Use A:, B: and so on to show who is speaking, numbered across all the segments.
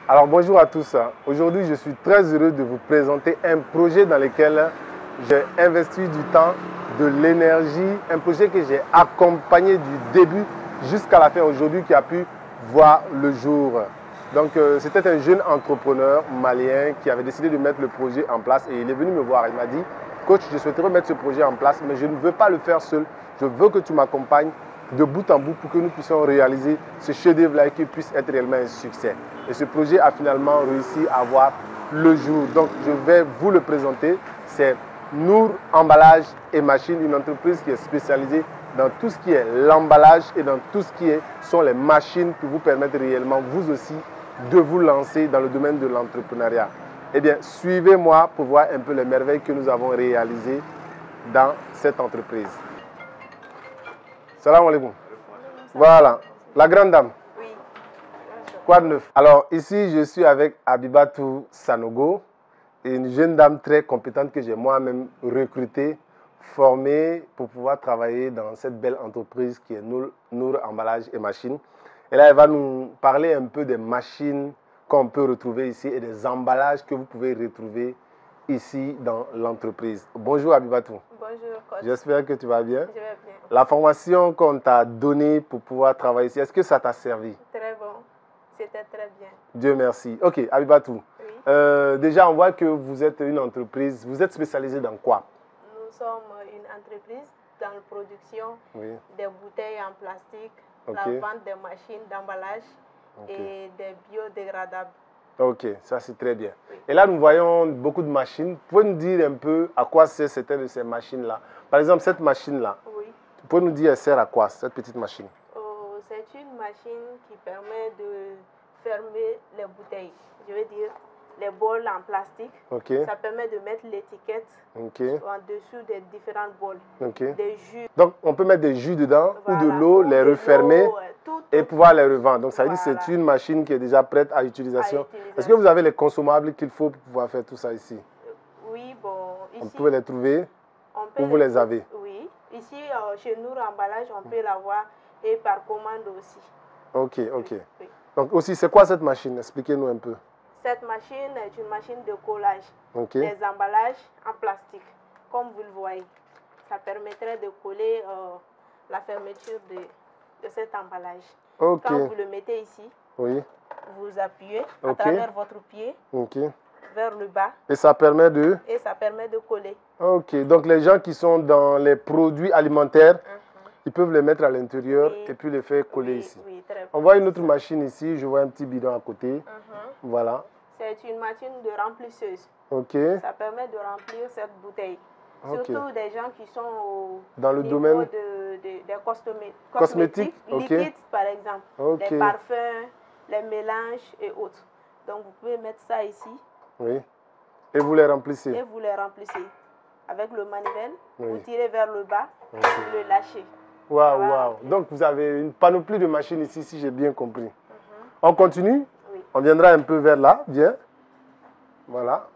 A: Alors bonjour à tous. Aujourd'hui, je suis très heureux de vous présenter un projet dans lequel j'ai investi du temps, de l'énergie, un projet que j'ai accompagné du début jusqu'à la fin aujourd'hui qui a pu voir le jour. Donc c'était un jeune entrepreneur malien qui avait décidé de mettre le projet en place et il est venu me voir. Il m'a dit, coach, je souhaiterais mettre ce projet en place, mais je ne veux pas le faire seul. Je veux que tu m'accompagnes de bout en bout pour que nous puissions réaliser ce chef-d'œuvre-là et qu'il puisse être réellement un succès. Et ce projet a finalement réussi à voir le jour. Donc je vais vous le présenter. C'est Nour Emballage et Machines, une entreprise qui est spécialisée dans tout ce qui est l'emballage et dans tout ce qui sont les machines qui vous permettent réellement, vous aussi, de vous lancer dans le domaine de l'entrepreneuriat. Eh bien, suivez-moi pour voir un peu les merveilles que nous avons réalisées dans cette entreprise. Salam alaikum. Voilà, la grande dame.
B: Oui.
A: Quoi de neuf? Alors, ici, je suis avec Abibatou Sanogo, une jeune dame très compétente que j'ai moi-même recrutée, formée pour pouvoir travailler dans cette belle entreprise qui est Nour Emballage et Machines. Et là, elle va nous parler un peu des machines qu'on peut retrouver ici et des emballages que vous pouvez retrouver ici dans l'entreprise. Bonjour Abibatou.
B: Bonjour, coach.
A: J'espère que tu vas bien.
B: Je vais bien.
A: La formation qu'on t'a donnée pour pouvoir travailler ici, est-ce que ça t'a servi?
B: Très bon. C'était très bien.
A: Dieu merci. Ok, Abibatou.
B: Oui.
A: Déjà, on voit que vous êtes une entreprise. Vous êtes spécialisé dans quoi?
B: Nous sommes une entreprise dans la production des bouteilles en plastique, la vente des machines d'emballage et des biodégradables. Ok,
A: ça c'est très bien.
B: Oui.
A: Et là, nous voyons beaucoup de machines. Vous pouvez nous dire un peu à quoi sert certaines de ces machines-là? Par exemple, cette machine-là. Oui. Vous pouvez nous dire elle sert à quoi, cette petite machine?
B: C'est une machine qui permet de fermer les bouteilles. Je veux dire, les bols en plastique. Ça permet de mettre l'étiquette en dessous des différentes bols. Des jus.
A: Donc, on peut mettre des jus dedans ou de l'eau, les refermer et pouvoir les revendre. Donc, ça veut dire que c'est une machine qui est déjà prête à utilisation. Est-ce que vous avez les consommables qu'il faut pour pouvoir faire tout ça ici?
B: Oui, bon, ici...
A: On peut les trouver ou vous les avez?
B: Oui. Ici, chez nous, Emballage, on peut l'avoir et par commande aussi.
A: Ok. Oui. Donc, aussi, c'est quoi cette machine? Expliquez-nous un peu.
B: Cette machine est une machine de collage des emballages en plastique, comme vous le voyez. Ça permettrait de coller la fermeture de cet emballage. Quand vous le mettez ici, vous appuyez à travers votre pied vers le bas.
A: Et ça permet de?
B: Et ça permet de coller.
A: Ok, donc les gens qui sont dans les produits alimentaires, ils peuvent les mettre à l'intérieur et puis les faire coller ici.
B: Oui, très bien.
A: On voit une autre machine ici, je vois un petit bidon à côté. Voilà.
B: C'est une machine de remplisseuse. Ça permet de remplir cette bouteille. Surtout des gens qui sont
A: dans le domaine
B: des cosmétiques liquides, par exemple. Les parfums, les mélanges et autres. Donc vous pouvez mettre ça ici.
A: Oui. Et vous les remplissez.
B: Et vous les remplissez. Avec le manivelle, vous tirez vers le bas, vous le lâchez.
A: Waouh. Donc vous avez une panoplie de machines ici, si j'ai bien compris. On continue? Oui. On viendra un peu vers là. Bien. Voilà.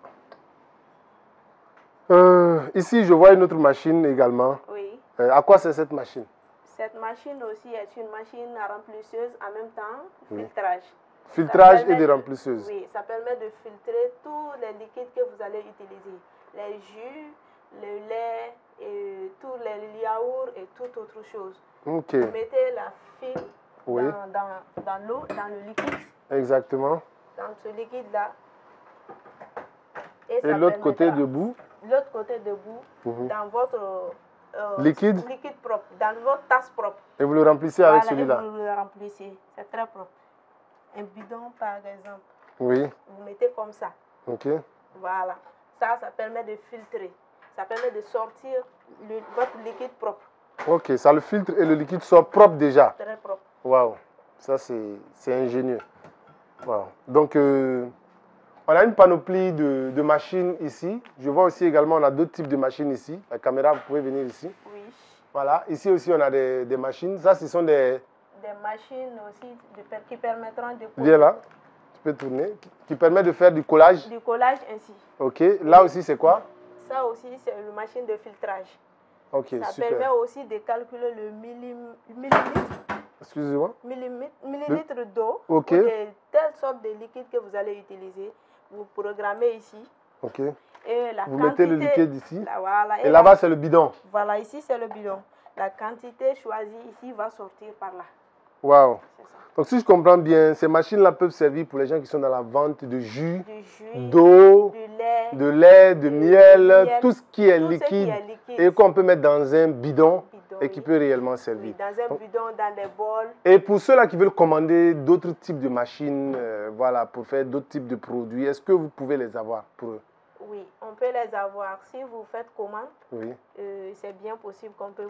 A: Ici, je vois une autre machine également.
B: Oui.
A: À quoi c'est cette machine?
B: Cette machine aussi est une machine à remplisseuse, en même temps filtrage.
A: Filtrage et de remplisseuse.
B: Oui, ça permet de filtrer tous les liquides que vous allez utiliser. Les jus, le lait, et tous les yaourts et toute autre chose. Vous mettez la file dans l'eau, dans le liquide.
A: Exactement.
B: Dans ce liquide-là.
A: Et l'autre côté debout?
B: L'autre côté debout, dans votre
A: liquide
B: propre, dans votre tasse propre.
A: Et vous le remplissez avec celui-là?
B: Vous le remplissez, c'est très propre. Un bidon par exemple.
A: Oui.
B: Vous mettez comme ça. Voilà. Ça permet de filtrer. Ça permet de sortir votre liquide propre. Ok,
A: ça le filtre et le liquide sort propre déjà.
B: Très propre.
A: Waouh, ça c'est ingénieux. Wow. Donc, on a une panoplie de machines ici. Je vois aussi également, on a d'autres types de machines ici. La caméra, vous pouvez venir ici.
B: Oui.
A: Voilà, ici aussi on a des machines. Ça, ce sont des
B: machines aussi qui permettront de coller.
A: Viens là, tu peux tourner. Qui permet de faire du collage.
B: Du collage ainsi.
A: Ok, là aussi c'est quoi?
B: Ça aussi c'est une machine de filtrage.
A: Ok,
B: ça
A: super.
B: Permet aussi de calculer le millimètre
A: Excusez-moi.
B: Millilitres d'eau.
A: Ok.
B: Ou de telle sorte de liquide que vous allez utiliser. Vous programmez ici.
A: Ok.
B: Et la
A: vous
B: quantité,
A: mettez le liquide ici.
B: Voilà,
A: et là-bas, c'est le bidon.
B: Voilà, ici, c'est le bidon. La quantité choisie ici va sortir par là.
A: Waouh. Donc, si je comprends bien, ces machines-là peuvent servir pour les gens qui sont dans la vente de jus, d'eau, de lait, de miel, tout ce qui est liquide et qu'on peut mettre dans un bidon et qui peut réellement servir.
B: Oui, dans un bidon, dans des bols.
A: Et pour ceux-là qui veulent commander d'autres types de machines, voilà, pour faire d'autres types de produits, est-ce que vous pouvez les avoir pour eux?
B: Oui, on peut les avoir. Si vous faites commande,
A: oui.
B: C'est bien possible qu'on peut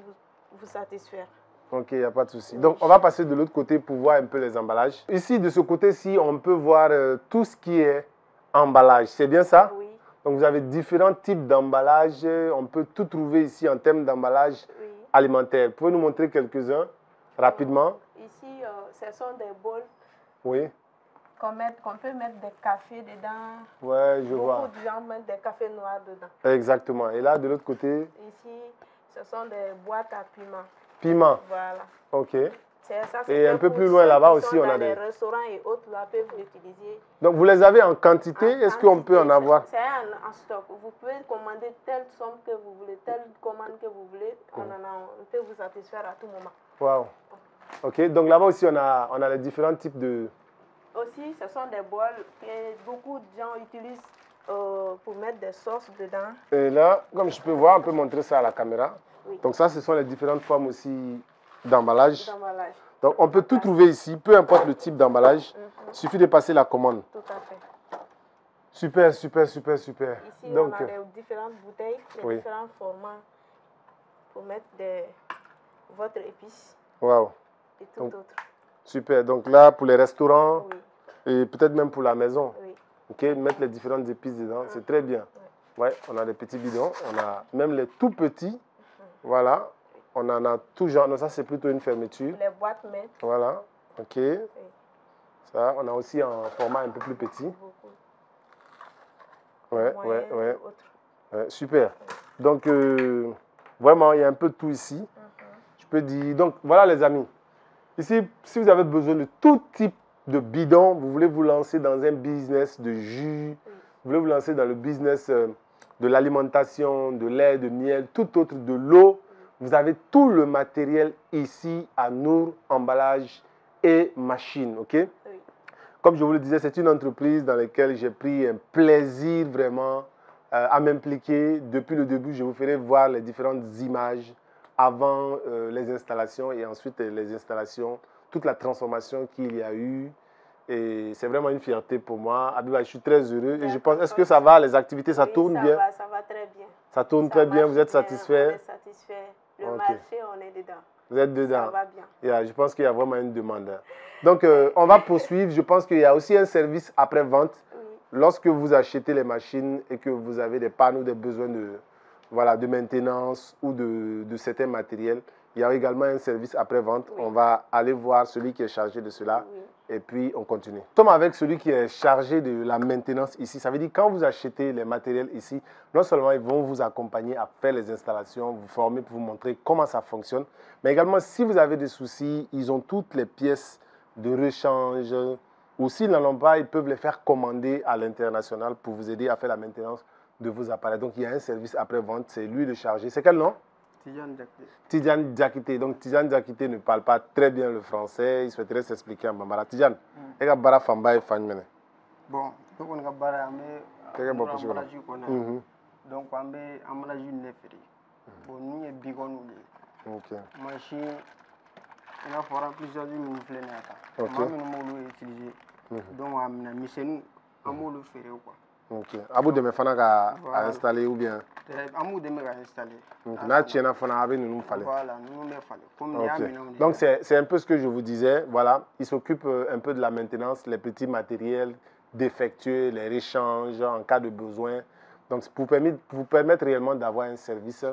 B: vous satisfaire.
A: Ok, il n'y a pas de souci. Donc, on va passer de l'autre côté pour voir un peu les emballages. Ici, de ce côté-ci, on peut voir tout ce qui est emballage. C'est bien ça?
B: Oui.
A: Donc, vous avez différents types d'emballage. On peut tout trouver ici en termes d'emballage alimentaire. Vous pouvez nous montrer quelques-uns rapidement?
B: Ici, ce sont des bols.
A: Oui.
B: Qu'on peut mettre des cafés dedans.
A: Ouais, je vois.
B: Beaucoup de gens mettent des cafés noirs dedans.
A: Exactement. Et là, de l'autre côté?
B: Ici, ce sont des boîtes à piment.
A: Piment.
B: Voilà.
A: Ok.
B: Ça,
A: et un peu plus loin là-bas aussi, on a des
B: restaurants et autres là peuvent l'utiliser.
A: Donc vous les avez en quantité? Est-ce qu'on peut en avoir?
B: C'est en stock. Vous pouvez commander telle somme que vous voulez, telle commande que vous voulez. On peut vous satisfaire à tout moment.
A: Waouh. Ok. Donc là-bas aussi, on a les différents types de.
B: Aussi, ce sont des bols que beaucoup de gens utilisent pour mettre des sauces dedans.
A: Et là, comme je peux voir, on peut montrer ça à la caméra.
B: Oui.
A: Donc ça, ce sont les différentes formes aussi d'emballage. Donc on peut tout trouver ici, peu importe le type d'emballage. Il suffit de passer la commande.
B: Tout à fait.
A: Super, super, super, super.
B: Ici, donc, on a les différentes bouteilles, les différents formats pour mettre votre épice.
A: Waouh.
B: Et tout autre.
A: Super. Donc là, pour les restaurants et peut-être même pour la maison.
B: Oui.
A: Ok, mettre les différentes épices dedans, c'est très bien. Ouais, on a des petits bidons, on a même les tout petits. Voilà, on en a tout genre. Non, ça c'est plutôt une fermeture.
B: Les boîtes main.
A: Voilà, ok. Ça, on a aussi un format un peu plus petit. Ouais, super. Donc, vraiment, il y a un peu de tout ici. Je peux dire. Donc, voilà les amis. Ici, si vous avez besoin de tout type de bidon, vous voulez vous lancer dans un business de jus, vous voulez vous lancer dans le business de l'alimentation, de lait, de miel, tout autre, de l'eau, vous avez tout le matériel ici à Nour, emballage et machine, ok? Oui. Comme je vous le disais, c'est une entreprise dans laquelle j'ai pris un plaisir vraiment à m'impliquer. Depuis le début, je vous ferai voir les différentes images avant les installations et ensuite les installations, toute la transformation qu'il y a eu. Et c'est vraiment une fierté pour moi. Abiba, je suis très heureux. Et je pense, est-ce que ça va, les activités, ça tourne bien?
B: Ça va très bien.
A: Ça tourne très bien, vous êtes satisfait?
B: On est satisfait. Le marché, on est dedans.
A: Vous êtes dedans?
B: Ça va bien.
A: Yeah, je pense qu'il y a vraiment une demande. Donc, on va poursuivre. Je pense qu'il y a aussi un service après-vente. Lorsque vous achetez les machines et que vous avez des pannes ou des besoins de maintenance ou de certains matériels, il y a également un service après-vente. On va aller voir celui qui est chargé de cela et puis on continue. Nous sommes avec celui qui est chargé de la maintenance ici. Ça veut dire que quand vous achetez les matériels ici, non seulement ils vont vous accompagner à faire les installations, vous former pour vous montrer comment ça fonctionne, mais également si vous avez des soucis, ils ont toutes les pièces de rechange. Ou s'ils n'en ont pas, ils peuvent les faire commander à l'international pour vous aider à faire la maintenance de vos appareils. Donc, il y a un service après-vente, c'est lui le chargé. C'est quel nom?
C: Tidjane Diakité.
A: Tidjane Diakité. Donc, Tidjane Diakité ne parle pas très bien le français. Il souhaiterait s'expliquer en bambara. Tidjane, est-ce que bara famba est fan?
C: Bon, donc on a bara emballage qu'on donc on a emballage neferi. Bon, nous est bigon
A: OK.
C: Machine, on a fait plusieurs minutes là. OK. On a utilisé. Donc on a mis nous le faire quoi.
A: OK. Abou de me fana ka installer ou bien?
C: Amou de me installer.
A: Na tiena fana abi nous fallait.
C: Voilà, nous me fallait.
A: OK. Donc c'est un peu ce que je vous disais, voilà, il s'occupe un peu de la maintenance, les petits matériels défectueux, les réchanges en cas de besoin. Donc pour vous permettre réellement d'avoir un service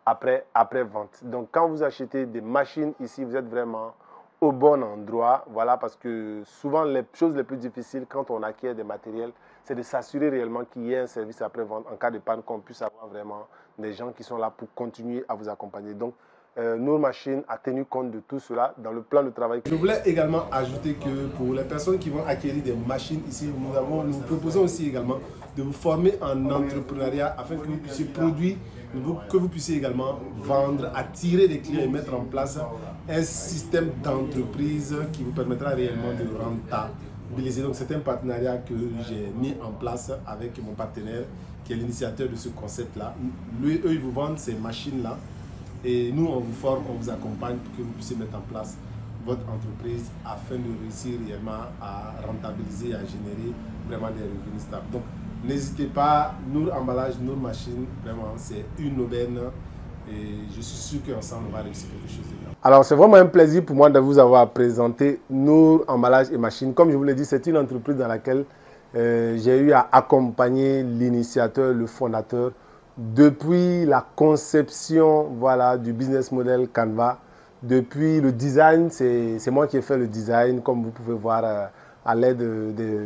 A: après vente. Donc quand vous achetez des machines ici, vous êtes vraiment au bon endroit, voilà, parce que souvent les choses les plus difficiles quand on acquiert des matériels, c'est de s'assurer réellement qu'il y ait un service après-vente en cas de panne, qu'on puisse avoir vraiment des gens qui sont là pour continuer à vous accompagner. Donc, Nour Machine a tenu compte de tout cela dans le plan de travail.
D: Je voulais également ajouter que pour les personnes qui vont acquérir des machines ici, nous proposons aussi également de vous former en entrepreneuriat afin que vous puissiez produire, que vous puissiez également vendre, attirer des clients et mettre en place un système d'entreprise qui vous permettra réellement de rentabiliser. Donc c'est un partenariat que j'ai mis en place avec mon partenaire qui est l'initiateur de ce concept-là. Eux, ils vous vendent ces machines-là. Et nous, on vous forme, on vous accompagne pour que vous puissiez mettre en place votre entreprise afin de réussir réellement à rentabiliser et à générer vraiment des revenus stables. Donc, n'hésitez pas, Nour Emballage, Nour Machine, vraiment, c'est une aubaine et je suis sûr qu'ensemble, on va réussir quelque chose de bien.
A: Alors, c'est vraiment un plaisir pour moi de vous avoir présenté Nour Emballage et Machine. Comme je vous l'ai dit, c'est une entreprise dans laquelle j'ai eu à accompagner l'initiateur, le fondateur, depuis la conception du business model Canva, depuis le design, c'est moi qui ai fait le design, comme vous pouvez voir à l'aide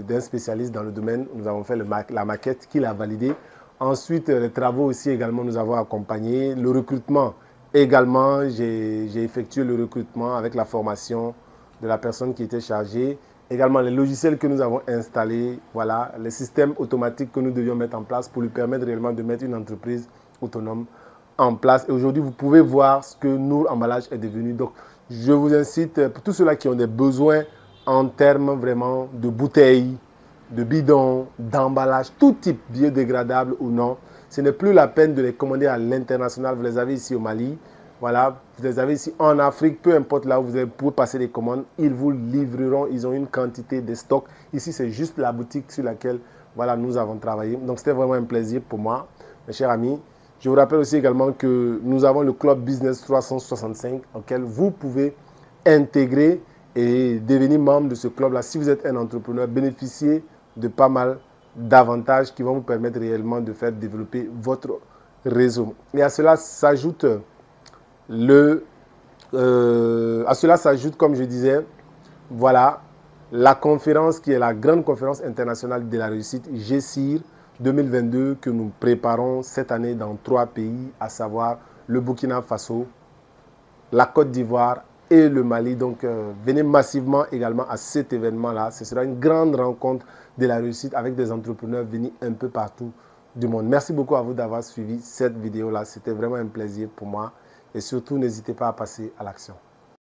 A: d'un spécialiste dans le domaine. Nous avons fait la maquette qu'il a validée. Ensuite, les travaux aussi également, nous avons accompagné. Le recrutement également, j'ai effectué le recrutement avec la formation de la personne qui était chargée. Également, les logiciels que nous avons installés, les systèmes automatiques que nous devions mettre en place pour lui permettre réellement de mettre une entreprise autonome en place. Et aujourd'hui, vous pouvez voir ce que Nour Emballage est devenu. Donc, je vous incite, pour tous ceux-là qui ont des besoins en termes vraiment de bouteilles, de bidons, d'emballage, tout type, biodégradable ou non, ce n'est plus la peine de les commander à l'international. Vous les avez ici au Mali. Voilà, vous les avez ici en Afrique, peu importe là où vous pouvez passer des commandes, ils vous livreront, ils ont une quantité de stock. Ici, c'est juste la boutique sur laquelle nous avons travaillé. Donc, c'était vraiment un plaisir pour moi, mes chers amis. Je vous rappelle aussi également que nous avons le Club Business 365 auquel vous pouvez intégrer et devenir membre de ce club-là. Si vous êtes un entrepreneur, bénéficiez de pas mal d'avantages qui vont vous permettre réellement de faire développer votre réseau. Et à cela s'ajoute... à cela s'ajoute, comme je disais, la conférence qui est la grande conférence internationale de la réussite, GCIR 2022, que nous préparons cette année dans 3 pays, à savoir le Burkina Faso, la Côte d'Ivoire et le Mali. Donc, venez massivement également à cet événement-là. Ce sera une grande rencontre de la réussite avec des entrepreneurs venus un peu partout du monde. Merci beaucoup à vous d'avoir suivi cette vidéo-là. C'était vraiment un plaisir pour moi. Et surtout, n'hésitez pas à passer à l'action.